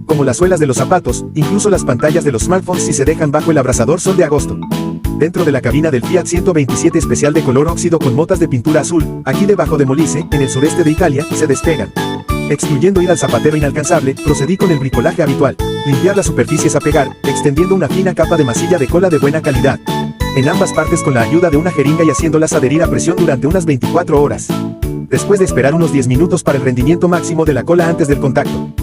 como las suelas de los zapatos, incluso las pantallas de los smartphones si se dejan bajo el abrasador sol de agosto. Dentro de la cabina del Fiat 127 especial de color óxido con motas de pintura azul, aquí debajo de Molise, en el sureste de Italia, se despegan. Excluyendo ir al zapatero inalcanzable, procedí con el bricolaje habitual, limpiar las superficies a pegar, extendiendo una fina capa de masilla de cola de buena calidad. En ambas partes con la ayuda de una jeringa y haciéndolas adherir a presión durante unas 24 horas. Después de esperar unos 10 minutos para el rendimiento máximo de la cola antes del contacto.